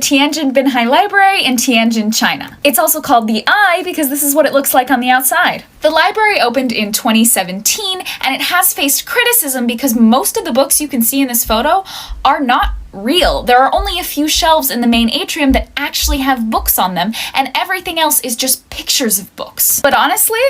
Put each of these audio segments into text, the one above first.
Tianjin Binhai Library in Tianjin, China. It's also called the Eye because this is what it looks like on the outside. The library opened in 2017, and it has faced criticism because most of the books you can see in this photo are not real. There are only a few shelves in the main atrium that actually have books on them, and everything else is just pictures of books. But honestly,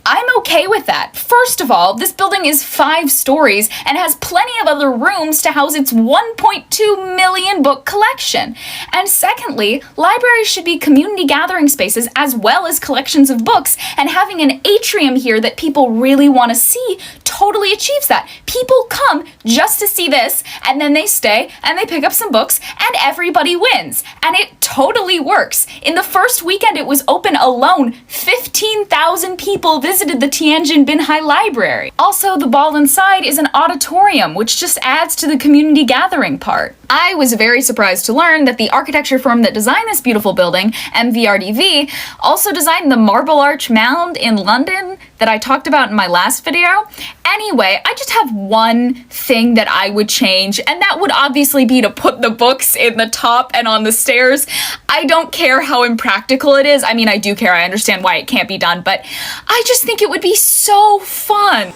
I'm okay with that. First of all, this building is 5 stories and has plenty of other rooms to house its 1.2 million book collection. And secondly, libraries should be community gathering spaces as well as collections of books, and having an atrium here that people really want to see totally achieves that. People come just to see this, and then they stay and they pick up some books, and everybody wins. And it totally works. In the first weekend it was open alone, 15,000 people visited the Tianjin Binhai Library. Also, the ball inside is an auditorium, which just adds to the community gathering part. I was very surprised to learn that the architecture firm that designed this beautiful building, MVRDV, also designed the Marble Arch Mound in London that I talked about in my last video. Anyway, I just have one thing that I would change, and that would obviously be to put the books in the top and on the stairs. I don't care how impractical it is. I mean, I do care. I understand why it can't be done, but I just think it would be so fun.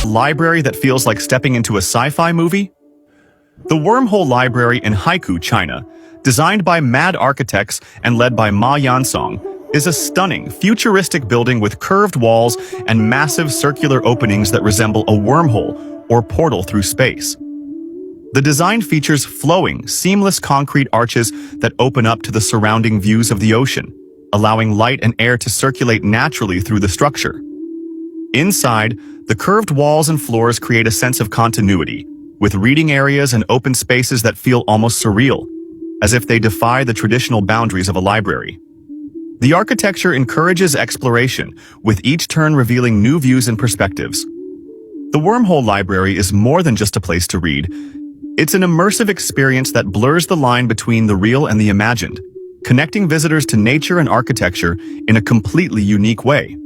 Library that feels like stepping into a sci-fi movie? The Wormhole Library in Haikou, China, designed by mad architects and led by Ma Yansong, is a stunning, futuristic building with curved walls and massive circular openings that resemble a wormhole or portal through space. The design features flowing, seamless concrete arches that open up to the surrounding views of the ocean, allowing light and air to circulate naturally through the structure. Inside, the curved walls and floors create a sense of continuity, with reading areas and open spaces that feel almost surreal, as if they defy the traditional boundaries of a library. The architecture encourages exploration, with each turn revealing new views and perspectives. The Wormhole Library is more than just a place to read. It's an immersive experience that blurs the line between the real and the imagined, connecting visitors to nature and architecture in a completely unique way.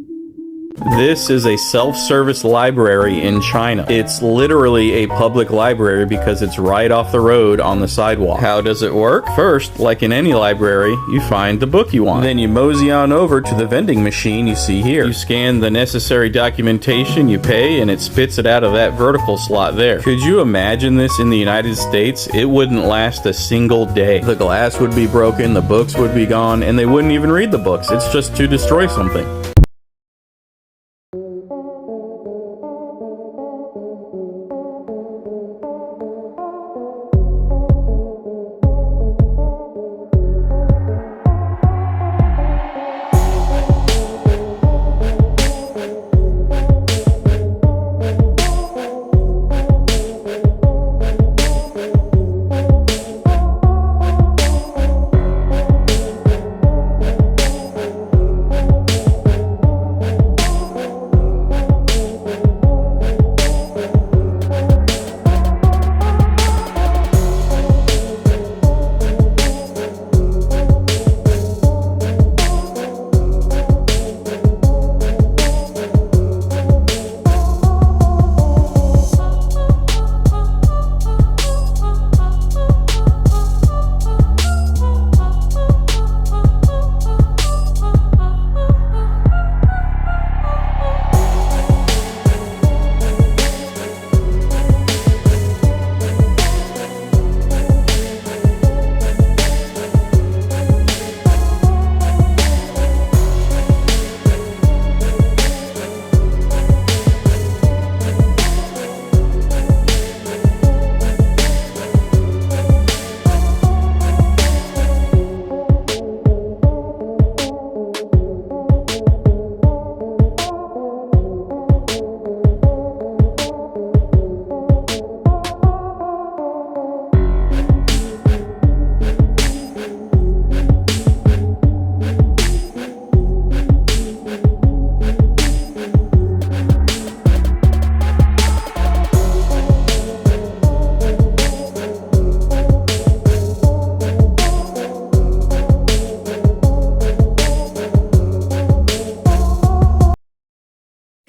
This is a self-service library in China. It's literally a public library because it's right off the road on the sidewalk. How does it work? First, like in any library, you find the book you want. Then you mosey on over to the vending machine you see here. You scan the necessary documentation, you pay, and it spits it out of that vertical slot there. Could you imagine this in the United States? It wouldn't last a single day. The glass would be broken, the books would be gone, and they wouldn't even read the books. It's just to destroy something.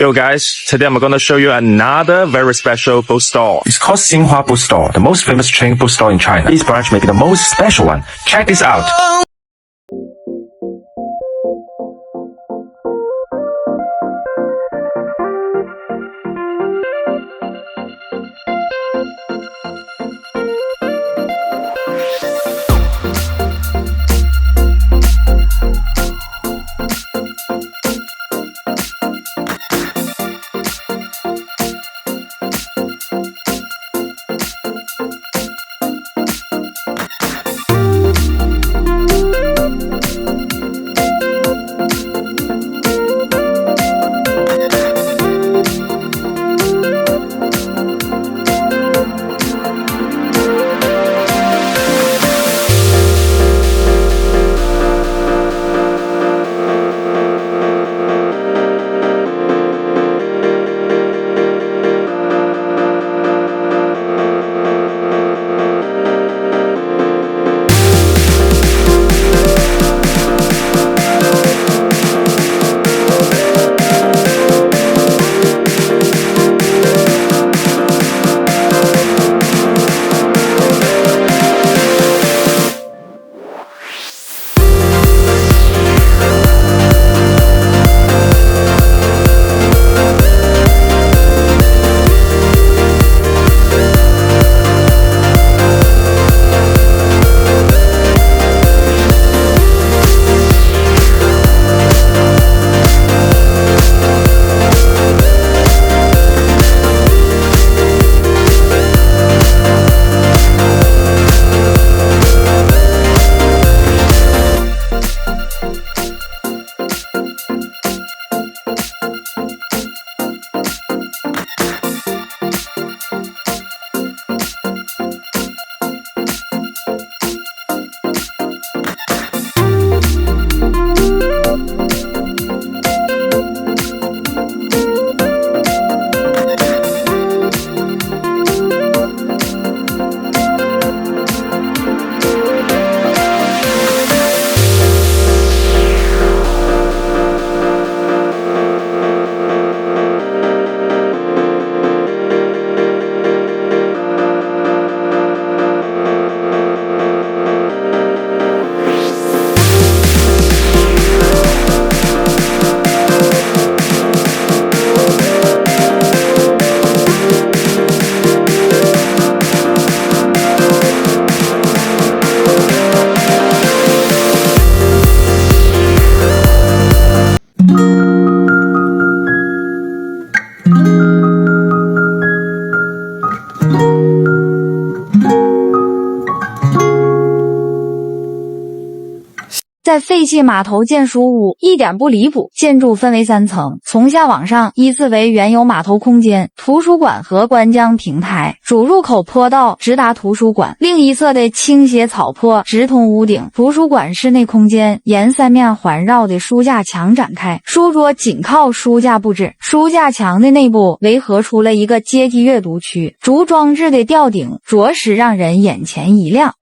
Yo guys, today I'm gonna show you another very special bookstore. It's called Xinhua Bookstore, the most famous chain bookstore in China. This branch may be the most special one. Check this out.在废弃码头建书屋一点不离谱，建筑分为3层，从下往上依次为原有码头空间、图书馆和观江平台。主入口坡道直达图书馆，另一侧的倾斜草坡直通屋顶。图书馆室内空间沿3面环绕的书架墙展开，书桌紧靠书架布置。书架墙的内部围合出了一个阶梯阅读区，竹装置的吊顶着实让人眼前一亮。